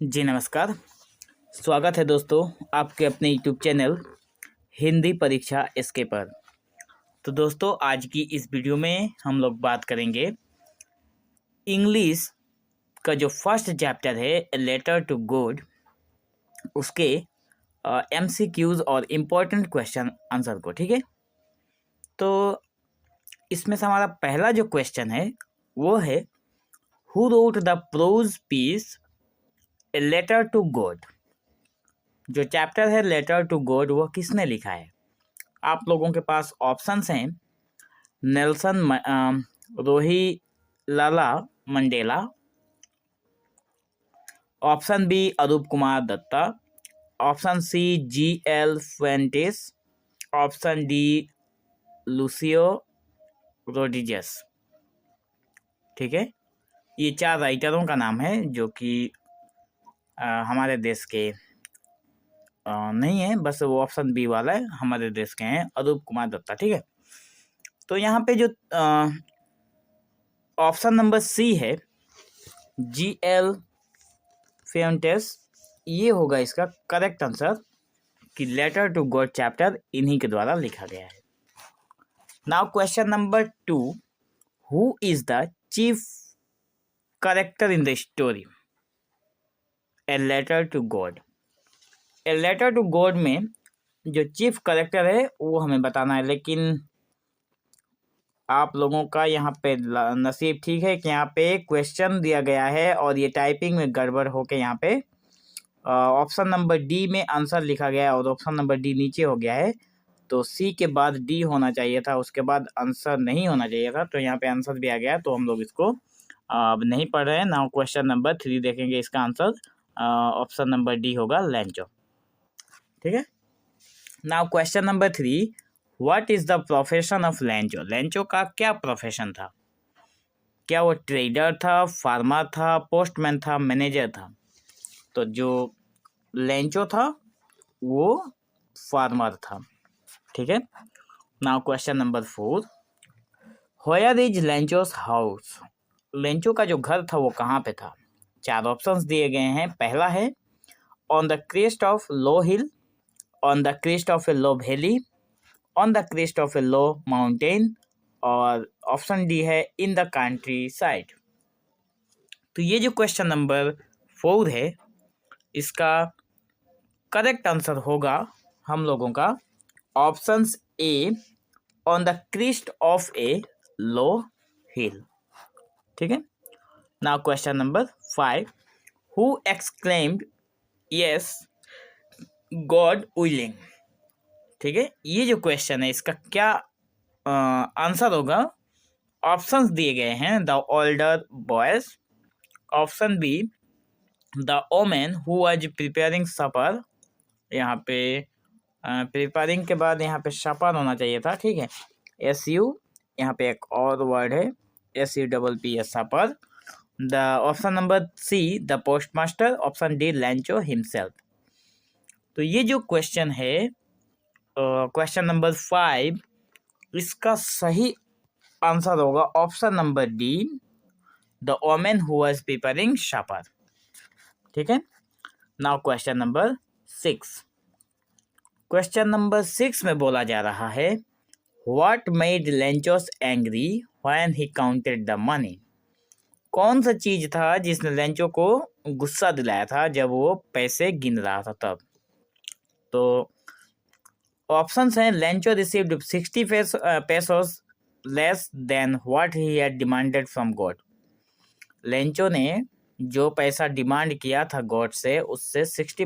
जी नमस्कार। स्वागत है दोस्तों आपके अपने यूट्यूब चैनल हिंदी परीक्षा एसके पर। तो दोस्तों आज की इस वीडियो में हम लोग बात करेंगे इंग्लिश का जो फर्स्ट चैप्टर है ए लेटर टू गॉड, उसके एमसीक्यूज और इम्पोर्टेंट क्वेश्चन आंसर को। ठीक है, तो इसमें से हमारा पहला जो क्वेश्चन है वो है who wrote the prose piece a letter to God. जो चैप्टर है लेटर टू गॉड वो किसने लिखा है? आप लोगों के पास ऑप्शंस हैं Nelson Rolihlahla Mandela, option B Arup Kumar Dutta, option C G L. Fuentes, option D Lucio Rodriguez. ठीक है, ये 4 राइटरों का नाम है जो कि हमारे देश के नहीं है, बस वो ऑप्शन बी वाला है, हमारे देश के हैं अरूप कुमार दत्ता। ठीक है, तो यहाँ पे जो ऑप्शन नंबर सी है जी.एल. फुएंटेस, ये होगा इसका करेक्ट आंसर कि लेटर टू गॉड चैप्टर इन्हीं के द्वारा लिखा गया है। Now question number 2, who is the chief character in the story a letter to God. A letter to God में जो चीफ कैरेक्टर है वो हमें बताना है, लेकिन आप लोगों का यहाँ पे नसीब ठीक है कि यहाँ पे क्वेश्चन दिया गया है और ये टाइपिंग में गड़बड़ होके यहाँ पे ऑप्शन नंबर डी में आंसर लिखा गया है और ऑप्शन नंबर डी नीचे हो गया है। तो सी के बाद डी होना चाहिए था, उसके बाद आंसर नहीं होना चाहिए था, तो यहाँ पे आंसर भी आ गया। तो हम लोग इसको अब नहीं पढ़ रहे हैं। नाउ क्वेश्चन नंबर 3 देखेंगे, इसका आंसर ऑप्शन नंबर डी होगा लेंचो। ठीक है, now question number 3, what is the profession of Lencho. Lencho का क्या प्रोफेशन था? क्या वो ट्रेडर था, फार्मर था, पोस्टमैन था, मैनेजर था? तो जो लेंचो था वो फार्मर था। ठीक है, now question number 4, where is Lencho's house. Lencho का जो घर था वो कहाँ पे था? 4 ऑप्शंस दिए गए हैं। पहला है on the crest of low hill, on the crest of a low valley, on the crest of a low mountain, और ऑप्शन डी है इन द कंट्री साइड। तो ये जो क्वेश्चन नंबर 4 है इसका करेक्ट आंसर होगा हम लोगों का options A on the crest of a low hill. ठीक है, now question number 5, who exclaimed yes God willing. ठीक है, ये जो क्वेश्चन है इसका क्या आंसर होगा? ऑप्शंस दिए गए हैं the older boys, option B the woman who was preparing supper. यहाँ पे प्रिपेयरिंग के बाद यहाँ पे सपर होना चाहिए था। ठीक है, SU, यहाँ पे एक और वर्ड है SUPP supper. The option number C the postmaster, option D Lencho himself. तो ये जो क्वेश्चन है क्वेश्चन नंबर 5, इसका सही आंसर होगा option number D the woman who was preparing supper. ठीक है, now question number 6। Question number 6 में बोला जा रहा है what made Lencho's angry when he counted the money. कौन सा चीज था जिसने लेंचो को गुस्सा दिलाया था जब वो पैसे गिन रहा था तब? तो ऑप्शंस हैं Lencho received 60 pesos less than what he had demanded from God. Lencho ने जो पैसा डिमांड किया था गॉड से उससे 60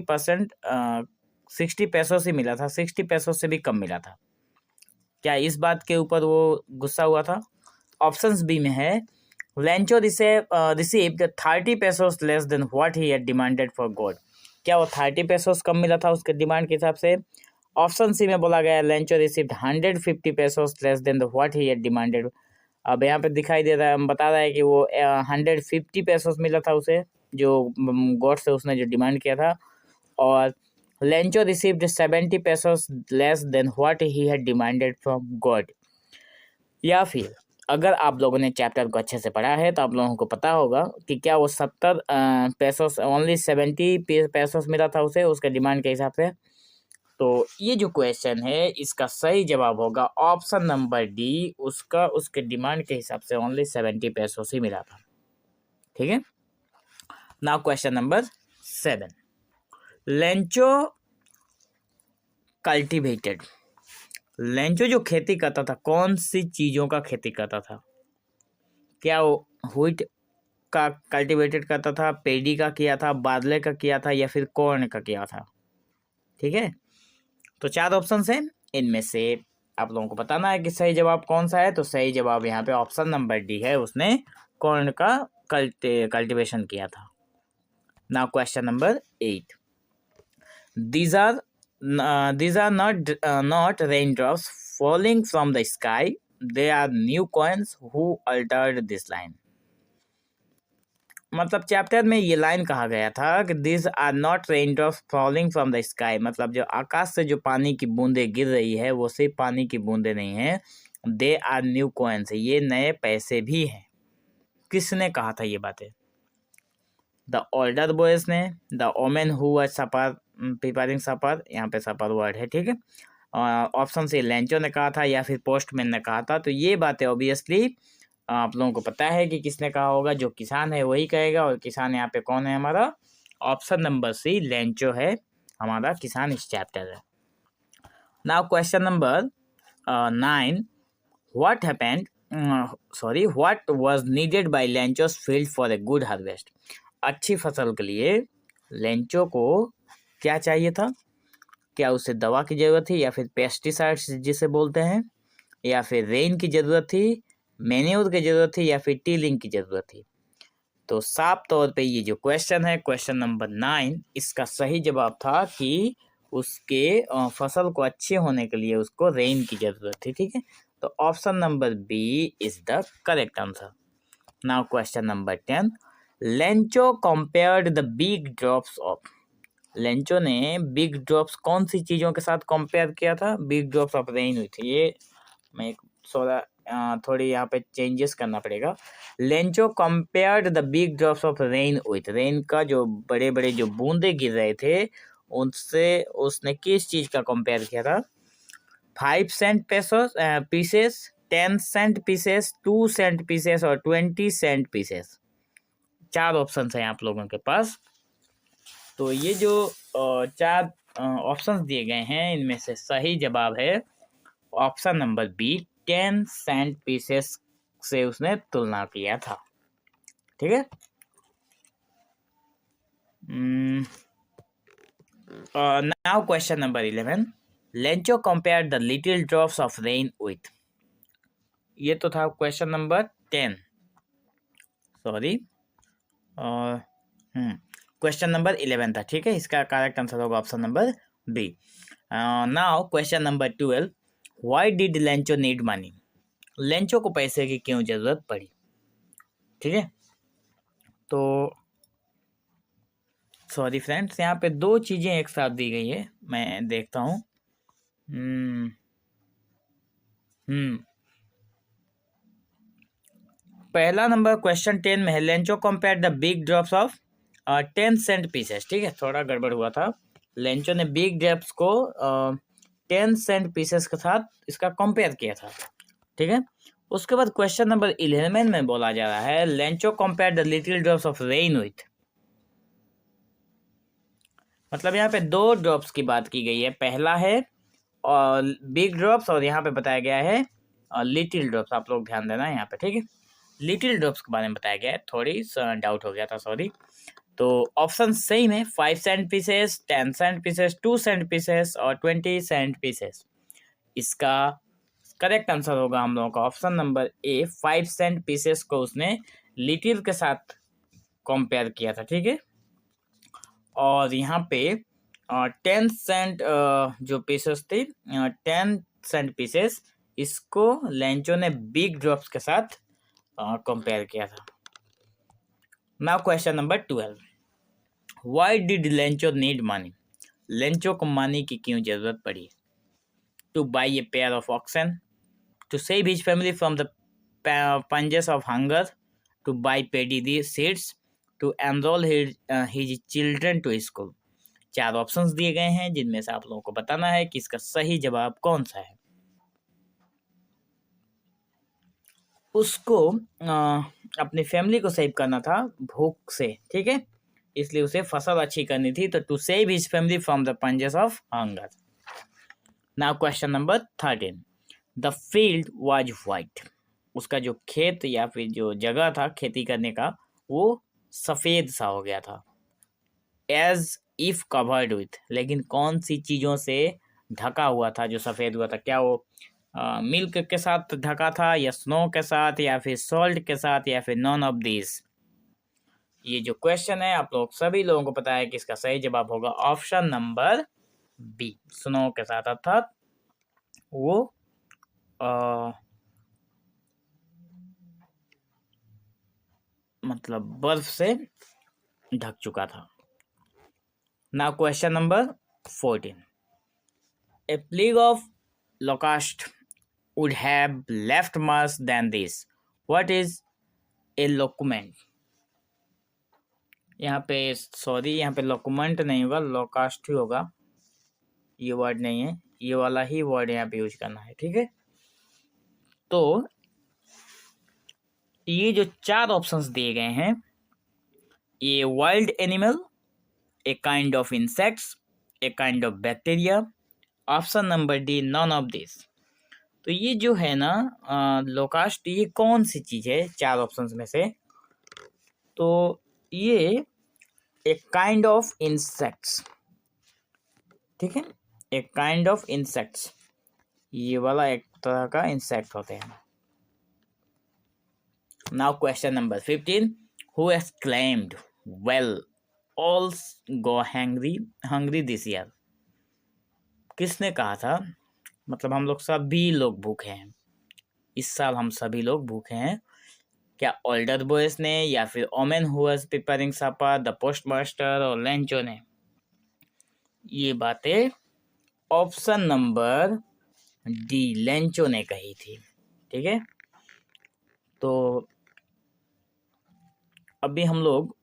पैसों से मिला था, 60 पैसों से भी कम मिला था। क्या इस बात के ऊपर वो गुस्सा हुआ था? ऑप्शंस बी में है Lencho received 30 pesos less than what he had demanded for God. क्या वो 30 पेसोस कम मिला था उसके डिमांड के हिसाब से? ऑप्शन सी में बोला गया Lencho received 150 pesos less than what he had demanded. अब यहाँ पे दिखाई दे रहा है, बता रहा है कि वो 150 पेसोस मिला था उसे जो गॉड से उसने जो डिमांड किया था, और Lencho received 70 pesos less than what he had demanded from God. या फिर अगर आप लोगों ने चैप्टर को अच्छे से पढ़ा है तो आप लोगों को पता होगा कि क्या वो 70 पैसों, ओनली 70 पैसों मिला था उसे, उसके डिमांड के हिसाब से। तो ये जो क्वेश्चन है इसका सही जवाब होगा ऑप्शन नंबर डी, उसका उसके डिमांड के हिसाब से ओनली 70 पैसों से मिला था। ठीक है। Now question number 7, Lencho cultivated. Lencho जो खेती करता था, कौन सी चीजों का खेती करता था? क्या वो व्हीट का कल्टीवेटेड करता था, पेडी का किया था, बादले का किया था, या फिर कॉर्न का किया था? ठीक है। तो 4 ऑप्शन है, इनमें से आप लोगों को बताना है कि सही जवाब कौन सा है। तो सही जवाब यहाँ पे ऑप्शन नंबर डी है, उसने कॉर्न का कल्टीवेशन किया था। Now question number 8, these are not raindrops falling from the sky, they are new coins who altered this line। मतलब चैप्टर में ये लाइन कहा गया था कि this are not raindrops falling from the sky, मतलब जो आकाश से जो पानी की बूंदें गिर रही है वो सिर्फ पानी की बूंदें नहीं है, दे आर न्यू कॉइन्स, ये नए पैसे भी हैं। किसने कहा था ये बातें? द ओल्डर बॉयज ने, the woman who were supper preparing supper, यहाँ पे सपर वर्ड है। ठीक है। ऑप्शन सी लेंचो ने कहा था या फिर पोस्टमैन ने कहा था। तो ये बातें ऑब्वियसली आप लोगों को पता है कि किसने कहा होगा, जो किसान है वही कहेगा। और किसान यहाँ पे कौन है हमारा? ऑप्शन नंबर सी लेंचो है हमारा किसान इस चैप्टर है। Now question number 9, what happened what was needed by Lencho's field for a good harvest. अच्छी फसल के लिए लेंचो को क्या चाहिए था? क्या उसे दवा की जरूरत थी, या फिर पेस्टिसाइड्स जिसे बोलते हैं, या फिर रेन की जरूरत थी, मैन्योर की जरूरत थी, या फिर टीलिंग की जरूरत थी? तो साफ तौर पे ये जो क्वेश्चन है, क्वेश्चन नंबर 9, इसका सही जवाब था कि उसके फसल को अच्छे होने के लिए उसको रेन की जरूरत थी। ठीक है। तो option number B is the correct answer. Now question number 10, Lencho compared the big drops of. Lencho ने बिग ड्रॉप्स कौन सी चीजों के साथ कंपेयर किया था? बिग ड्रॉप्स ऑफ रेन हुई थी। ये मैं थोड़ी यहाँ पे चेंजेस करना पड़ेगा। Lencho compared the big drops of rain with, rain का जो बड़े बड़े जो बूंदे गिर रहे थे उनसे उसने किस चीज का कंपेयर किया था? 5 cent pesos pieces, 10 cent pieces, 2 cent pieces और 20 सेंट पीसेस। 4 ऑप्शन है आप लोगों के पास। तो ये जो 4 ऑप्शंस दिए गए हैं, इनमें से सही जवाब है option number B, 10 cent pieces से उसने तुलना किया था। ठीक है। Now question number 11, Lencho compare the little drops of rain with. ये तो था question number 10, sorry, question number 11 था। ठीक है। इसका करेक्ट आंसर होगा option number B. Now question number 12, why did Lencho need money. Lencho को पैसे की क्यों जरूरत पड़ी? ठीक है। तो सॉरी फ्रेंड्स, यहाँ पे 2 चीजें एक साथ दी गई है, मैं देखता हूँ। पहला नंबर क्वेश्चन 10 में है, Lencho compare the big drops of 10 cent pieces. ठीक है, थोड़ा गड़बड़ हुआ था। लेंचो ने बिग ड्रॉप्स को 10 सेंट पीसेस के साथ इसका कंपेयर किया था। ठीक है। उसके बाद क्वेश्चन नंबर 11 में बोला जा रहा है, Lencho compare the little drops of rain with. मतलब यहाँ पे 2 ड्रॉप्स की बात की गई है। पहला है और बिग ड्रॉप्स, और यहाँ पे बताया गया है लिटिल ड्रॉप्स। आप लोग ध्यान देना यहाँ पे। ठीक है। लिटिल ड्रॉप्स के बारे में बताया गया है, थोड़ी डाउट हो गया था, सॉरी। तो ऑप्शन सही में 5 cent pieces, 10 cent pieces, 2 cent pieces और 20 सेंट पीसेस। इसका करेक्ट आंसर होगा हम लोगों का option number A, 5 cent pieces को उसने लिटिल के साथ कंपेयर किया था। ठीक है। और यहाँ पे 10 सेंट जो पीसेस थे, 10 सेंट पीसेस, इसको लेंचो ने बिग ड्रॉप्स के साथ कंपेयर किया था। Now question number 12, why did Lencho need money. Lencho को मनी की क्यों जरूरत पड़ी? To buy a pair of oxen, to save his family from the pangs of hunger to buy paddy seeds to enrol his children to school. 4 options दिए गए हैं जिनमें से आप लोगों को बताना है कि इसका सही जवाब कौन सा है। उसको अपनी फैमिली को सेव करना था भूख से, ठीक है, इसलिए उसे फसल अच्छी करनी थी, तो to save his family from the pangs of hunger. Now question number 13, the field was white. उसका जो खेत या फिर जो जगह था खेती करने का वो सफेद सा हो गया था। एज इफ कवर्ड विथ, लेकिन कौन सी चीजों से ढका हुआ था जो सफेद हुआ था? क्या वो मिल्क के साथ ढका था, या स्नो के साथ, या फिर सॉल्ट के साथ, या फिर नॉन ऑफ दिस? ये जो क्वेश्चन है आप लोग सभी लोगों को पता है कि इसका सही जवाब होगा ऑप्शन नंबर बी, स्नो के साथ, अर्थात वो मतलब बर्फ से ढक चुका था। Now question number 14, a plague of locust would have left worse than this. What is a locument? यहाँ पे सॉरी, यहाँ पे लोकुमेंट नहीं होगा, लोकास्ट ही होगा। ये वर्ड नहीं है, ये वाला ही वर्ड यहाँ पे यूज करना है, ठीक है। तो ये जो 4 ऑप्शंस दिए गए हैं, ये wild animal, a kind of insects, a kind of bacteria, option number D none of this. तो ये जो है ना लोकास्ट, ये कौन सी चीज है 4 ऑप्शंस में से? तो ये एक काइंड ऑफ इंसेक्ट्स, ठीक है, एक काइंड ऑफ इंसेक्ट्स, ये वाला एक तरह का इंसेक्ट होते हैं। Now question number 15, who exclaimed well all go hungry this year. किसने कहा था, मतलब हम लोग सभी लोग भूखे हैं, इस साल हम सभी लोग भूखे हैं? क्या ओल्डर बॉयज ने, या फिर woman who was preparing supper, the postmaster और लेंचो ने? ये बातें ऑप्शन नंबर डी लेंचो ने कही थी, ठीक है। तो अभी हम लोग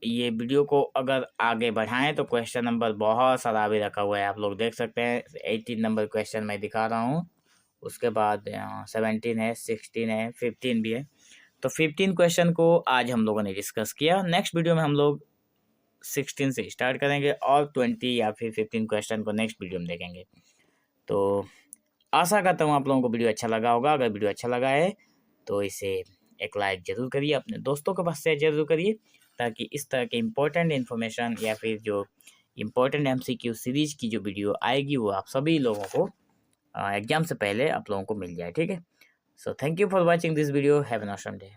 ये वीडियो को अगर आगे बढ़ाएं तो क्वेश्चन नंबर बहुत सारा भी रखा हुआ है, आप लोग देख सकते हैं। 18 नंबर क्वेश्चन मैं दिखा रहा हूँ, उसके बाद 17 है, 16 है, 15 भी है। तो 15 क्वेश्चन को आज हम लोगों ने डिस्कस किया। नेक्स्ट वीडियो में हम लोग 16 से स्टार्ट करेंगे और 20 या फिर 15 क्वेश्चन को नेक्स्ट वीडियो में देखेंगे। तो आशा करता हूँ आप लोगों को वीडियो अच्छा लगा होगा। अगर वीडियो अच्छा लगा है तो इसे एक लाइक ज़रूर करिए, अपने दोस्तों के पास शेयर जरूर करिए, ताकि इस तरह के इम्पोर्टेंट इन्फॉर्मेशन या फिर जो इम्पोर्टेंट MCQ सीरीज की जो वीडियो आएगी वो आप सभी लोगों को एग्जाम से पहले आप लोगों को मिल जाए, ठीक है। So thank you for watching this video, have an awesome day.